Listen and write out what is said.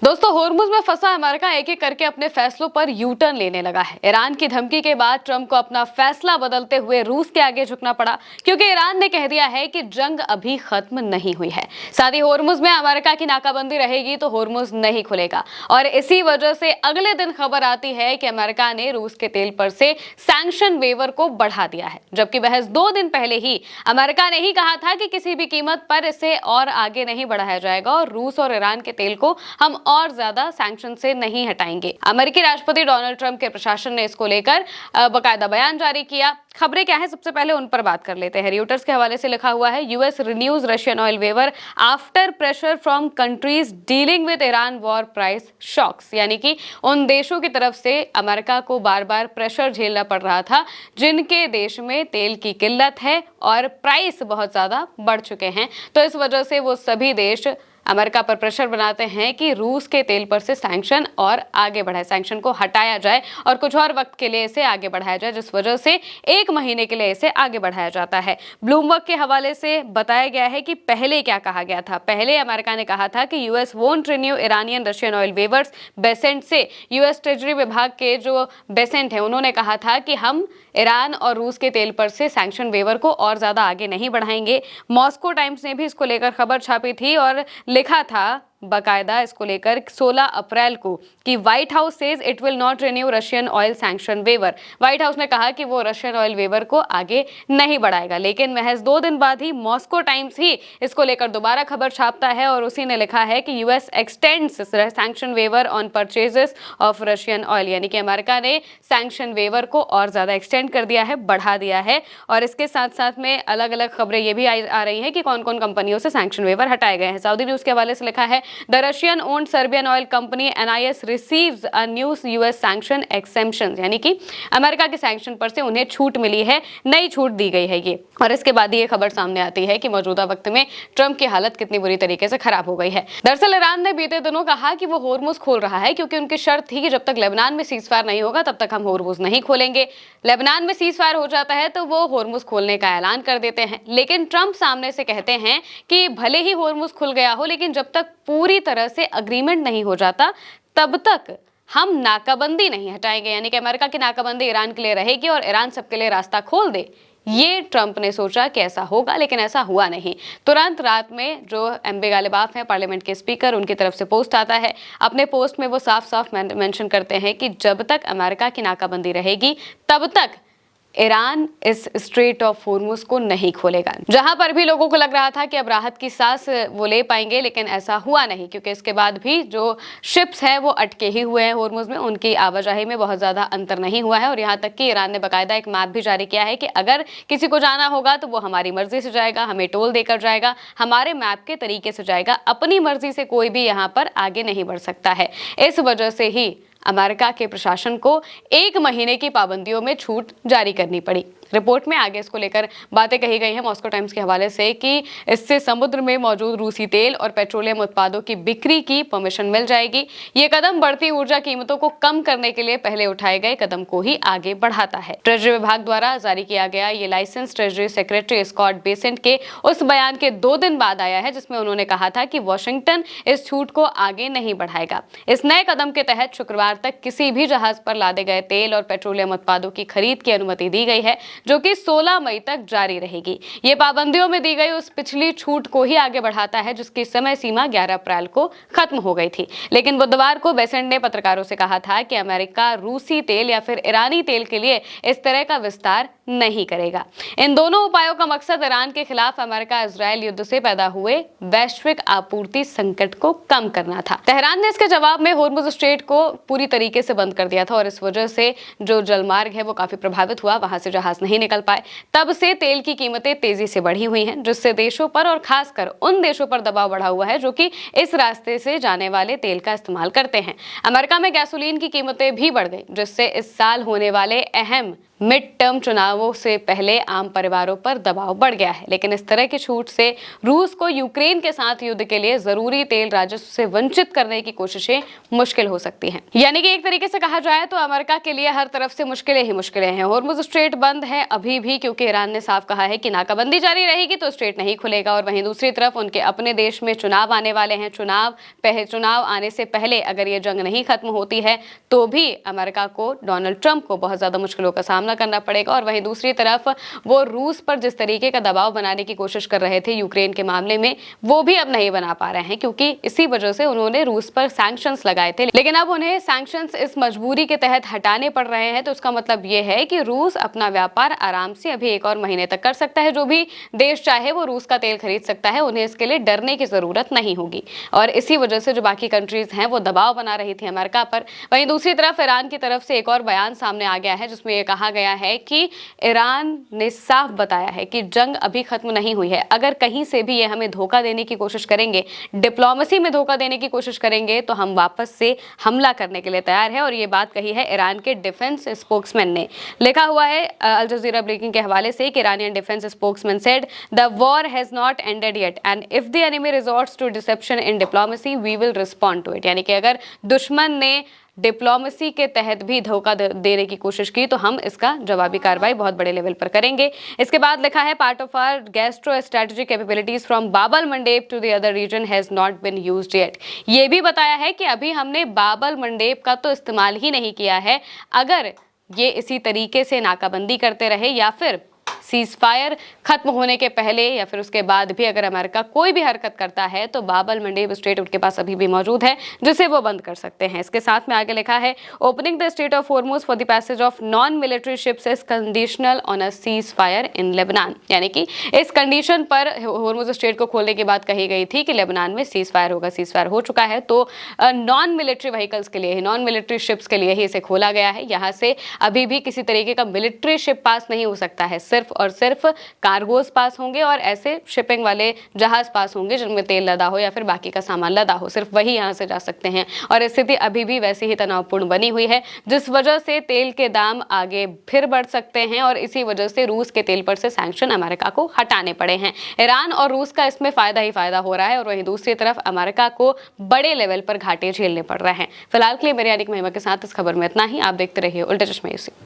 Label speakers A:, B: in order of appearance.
A: दोस्तों, होर्मुज में फंसा अमेरिका एक एक करके अपने फैसलों पर यू टर्न लेने लगा है। ईरान की धमकी के बाद ट्रंप को अपना फैसला बदलते हुए रूस के आगे झुकना पड़ा, क्योंकि ईरान ने कह दिया है कि जंग अभी खत्म नहीं हुई है। साथ ही होर्मुज में अमेरिका की नाकाबंदी रहेगी तो होर्मुज नहीं खुलेगा, और इसी वजह से अगले दिन खबर आती है कि अमेरिका ने रूस के तेल पर से सैंक्शन वेवर को बढ़ा दिया है, जबकि महज 2 दिन पहले ही अमेरिका ने ही कहा था कि किसी भी कीमत पर इसे और आगे नहीं बढ़ाया जाएगा और रूस और ईरान के तेल को हम और ज्यादा सैंक्शन से नहीं हटाएंगे। अमेरिकी राष्ट्रपति डोनाल्ड ट्रंप के प्रशासन ने इसको लेकर बाकायदा बयान जारी किया। खबरें क्या है, सबसे पहले उन पर बात कर लेते हैं। रियूटर्स के हवाले से लिखा हुआ है, US renews Russian oil waiver after pressure from countries dealing with Iran war price shocks. यानी कि उन देशों की तरफ से अमेरिका को बार बार प्रेशर झेलना पड़ रहा था जिनके देश में तेल की किल्लत है और प्राइस बहुत ज्यादा बढ़ चुके हैं। तो इस वजह से वो सभी देश अमेरिका पर प्रेशर बनाते हैं कि रूस के तेल पर से सैंक्शन और आगे बढ़ाए, सैंक्शन को हटाया जाए और कुछ और वक्त के लिए इसे आगे बढ़ाया जाए, जिस वजह से 1 महीने के लिए इसे आगे बढ़ाया जाता है। ब्लूमबर्ग के हवाले से बताया गया है कि पहले क्या कहा गया था। पहले अमेरिका ने कहा था कि US won't renew Iranian Russian oil weavers. Besant से यूएस ट्रेजरी विभाग के जो बेसेंट है, उन्होंने कहा था कि हम ईरान और रूस के तेल पर से सैंक्शन वेवर को और ज्यादा आगे नहीं बढ़ाएंगे। मॉस्को टाइम्स ने भी इसको लेकर खबर छापी थी और लिखा था बाकायदा इसको लेकर 16 अप्रैल को कि White House says it will not renew Russian oil sanction waiver. White House ने कहा कि वो रशियन ऑयल वेवर को आगे नहीं बढ़ाएगा, लेकिन महज 2 दिन बाद ही मॉस्को टाइम्स ही इसको लेकर दोबारा खबर छापता है और उसी ने लिखा है कि US extends sanction waiver on purchases of Russian oil. यानी कि अमेरिका ने सैंक्शन वेवर को और ज्यादा एक्सटेंड कर दिया है, बढ़ा दिया है। और इसके साथ साथ में अलग अलग खबरें ये भी आ रही हैं कि कौन कौन कंपनियों से सैंक्शन वेवर हटाए गए हैं। सऊदी न्यूज के हवाले से लिखा है, The Russian owned Serbian oil company NIS receives a new US sanction exemption। यानी कि अमेरिका के सैंक्शन पर से उन्हें छूट मिली है, नई छूट दी गई है ये। और इसके बाद ये खबर सामने आती है कि मौजूदा वक्त में ट्रंप की हालत कितनी बुरी तरीके से खराब हो गई है। दरअसल ईरान ने बीते दिनों कहा कि वो होर्मुज खोल रहा है, क्योंकि उनकी शर्त थी कि जब तक लेबनान में सीजफायर नहीं होगा तब तक हम होर्मुज नहीं खोलेंगे। लेबनान में सीजफायर हो जाता है तो वो होर्मुज खोलने का ऐलान कर देते हैं, लेकिन ट्रंप सामने से कहते हैं कि भले ही होर्मुज खुल गया हो, लेकिन जब तक पूरी तरह से अग्रीमेंट नहीं हो जाता तब तक हम नाकाबंदी नहीं हटाएंगे। यानी कि अमेरिका की नाकाबंदी ईरान के लिए रहेगी और ईरान सबके लिए रास्ता खोल दे। ये ट्रंप ने सोचा कि ऐसा होगा, लेकिन ऐसा हुआ नहीं। तुरंत रात में जो एमबी गालिबाफ हैं, पार्लियामेंट के स्पीकर, उनकी तरफ से पोस्ट आता है। अपने पोस्ट में वो साफ साफ मेंशन करते हैं कि जब तक अमेरिका की नाकाबंदी रहेगी तब तक ईरान इस स्ट्रेट ऑफ होर्मुज को नहीं खोलेगा। जहां पर भी लोगों को लग रहा था कि अब राहत की सांस वो ले पाएंगे, लेकिन ऐसा हुआ नहीं, क्योंकि इसके बाद भी जो शिप्स हैं वो अटके ही हुए हैं होर्मुज में, उनकी आवाजाही में बहुत ज्यादा अंतर नहीं हुआ है। और यहाँ तक कि ईरान ने बाकायदा एक मैप भी जारी किया है कि अगर किसी को जाना होगा तो वो हमारी मर्जी से जाएगा, हमें टोल देकर जाएगा, हमारे मैप के तरीके से जाएगा, अपनी मर्जी से कोई भी यहाँ पर आगे नहीं बढ़ सकता है। इस वजह से ही अमेरिका के प्रशासन को 1 महीने की पाबंदियों में छूट जारी करनी पड़ी। रिपोर्ट में आगे इसको लेकर बातें कही गई हैं मॉस्को टाइम्स के हवाले से कि इससे समुद्र में मौजूद रूसी तेल और पेट्रोलियम उत्पादों की बिक्री की परमिशन मिल जाएगी। ये कदम बढ़ती ऊर्जा कीमतों को कम करने के लिए पहले उठाए गए कदम को ही आगे बढ़ाता है। ट्रेजरी विभाग द्वारा जारी किया गया ये licence treasury secretary Scott Bessent के उस बयान के 2 दिन बाद आया है, जिसमें उन्होंने कहा था कि वॉशिंगटन इस छूट को आगे नहीं बढ़ाएगा। इस नए कदम के तहत शुक्रवार तक किसी भी जहाज पर लादे गए तेल और पेट्रोलियम उत्पादों की खरीद की अनुमति दी गई है, जो कि 16 मई तक जारी रहेगी। ये पाबंदियों में दी गई उस पिछली छूट को ही आगे बढ़ाता है, जिसकी समय सीमा 11 अप्रैल को खत्म हो गई थी। लेकिन बुधवार को बेसेंट ने पत्रकारों से कहा था कि अमेरिका रूसी तेल या फिर ईरानी तेल के लिए इस तरह का विस्तार नहीं करेगा। इन दोनों उपायों का मकसद ईरान के खिलाफ अमेरिका इजरायल युद्ध से पैदा हुए वैश्विक आपूर्ति संकट को कम करना था। तेहरान ने इसके जवाब में होर्मुज स्ट्रेट को पूरी तरीके से बंद कर दिया था और इस वजह से जो जलमार्ग है वो काफी प्रभावित हुआ, वहां से जहाज नहीं निकल पाए। तब से तेल की कीमतें तेजी से बढ़ी हुई हैं, जिससे देशों पर और खासकर उन देशों पर दबाव बढ़ा हुआ है जो कि इस रास्ते से जाने वाले तेल का इस्तेमाल करते हैं। अमेरिका में गैसोलीन की कीमतें भी बढ़ गई, जिससे इस साल होने वाले अहम मिड टर्म चुनावों से पहले आम परिवारों पर दबाव बढ़ गया है, लेकिन इस तरह की छूट से रूस को यूक्रेन के साथ युद्ध के लिए जरूरी तेल राजस्व से वंचित करने की कोशिशें मुश्किल हो सकती हैं। यानी कि एक तरीके से कहा जाए तो अमेरिका के लिए हर तरफ से मुश्किलें ही मुश्किलें हैं। होर्मुज स्ट्रेट बंद है अभी भी, क्योंकि ईरान ने साफ कहा है कि नाकाबंदी जारी रहेगी तो स्ट्रेट नहीं खुलेगा। और वहीं दूसरी तरफ उनके अपने देश में चुनाव आने वाले हैं। चुनाव आने से पहले अगर ये जंग नहीं खत्म होती है तो भी अमेरिका को, डोनाल्ड ट्रंप को बहुत ज्यादा मुश्किलों का सामना करना पड़ेगा। और वहीं दूसरी तरफ वो रूस पर जिस तरीके का दबाव बनाने की कोशिश कर रहे थे यूक्रेन के मामले में, वो भी अब नहीं बना पा रहे हैं, क्योंकि इसी वजह से उन्होंने रूस पर सैंक्शंस लगाए थे। लेकिन अब उन्हें सैंक्शंस इस मजबूरी के तहत हटाने पड़ रहे हैं। तो इसका मतलब ये है कि रूस अपना व्यापार आराम से अभी 1 और महीने तक कर सकता है। जो भी देश चाहे वो रूस का तेल खरीद सकता है, उन्हें इसके लिए डरने की जरूरत नहीं होगी। और इसी वजह से जो बाकी कंट्रीज हैं वो दबाव बना रही थी अमेरिका पर। वहीं दूसरी तरफ ईरान की तरफ से एक और बयान सामने आ गया है, जिसमें यह कहा गया है कि ईरान ने साफ बताया है कि जंग अभी खत्म नहीं हुई है। अगर कहीं से भी ये हमें धोखा देने की कोशिश करेंगे, डिप्लोमेसी में धोखा देने की कोशिश करेंगे, तो हम वापस से हमला करने के लिए तैयार है। और ये बात कही है ईरान के डिफेंस स्पोक्समैन ने। लिखा हुआ है अल जजीरा ब्रेकिंग के हवाले से कि Iranian defence spokesman said the war has not ended yet and if the enemy resorts to deception in diplomacy we will respond to it. यानी कि अगर दुश्मन ने डिप्लोमेसी के तहत भी धोखा देने की कोशिश की तो हम इसका जवाबी कार्रवाई बहुत बड़े लेवल पर करेंगे। इसके बाद लिखा है part of our gastro strategic capabilities from Bab el Mandeb to the other region has not been used yet. ये भी बताया है कि अभी हमने बाबल मंडेब का तो इस्तेमाल ही नहीं किया है। अगर ये इसी तरीके से नाकाबंदी करते रहे या फिर सीज फायर खत्म होने के पहले या फिर उसके बाद भी अगर अमेरिका कोई भी हरकत करता है तो बाबल मंडेब स्ट्रेट उनके पास अभी भी मौजूद है, जिसे वो बंद कर सकते हैं। इसके साथ में आगे लिखा है opening the straight of Hormuz for the passage of non military ships is conditional on a cease fire in Lebanon. यानी कि इस कंडीशन पर हॉर्मुज स्ट्रेट को खोलने की बात कही गई थी कि लेबनान में सीज फायर होगा। सीज फायर हो चुका है, तो नॉन मिलिट्री व्हीकल्स के लिए ही, नॉन मिलिट्री शिप्स के लिए ही इसे खोला गया है। यहाँ से अभी भी किसी तरीके का मिलिट्री शिप पास नहीं हो सकता है, सिर्फ और सिर्फ कार्गोस पास होंगे और ऐसे शिपिंग वाले जहाज पास होंगे जिनमें तेल लदा हो या फिर बाकी का सामान लदा हो, सिर्फ वही यहां से जा सकते हैं। और स्थिति अभी भी वैसी ही तनावपूर्ण बनी हुई है, जिस वजह से तेल के दाम आगे फिर बढ़ सकते हैं और इसी वजह से रूस के तेल पर से सैंक्शन अमेरिका को हटाने पड़े हैं। ईरान और रूस का इसमें फायदा ही फायदा हो रहा है और वहीं दूसरी तरफ अमेरिका को बड़े लेवल पर घाटे झेलने पड़ रहे हैं। फिलहाल के लिए मेरे यानी महिमा के साथ इस खबर में इतना ही। आप देखते रहिए उल्टा चश्मा यूसी।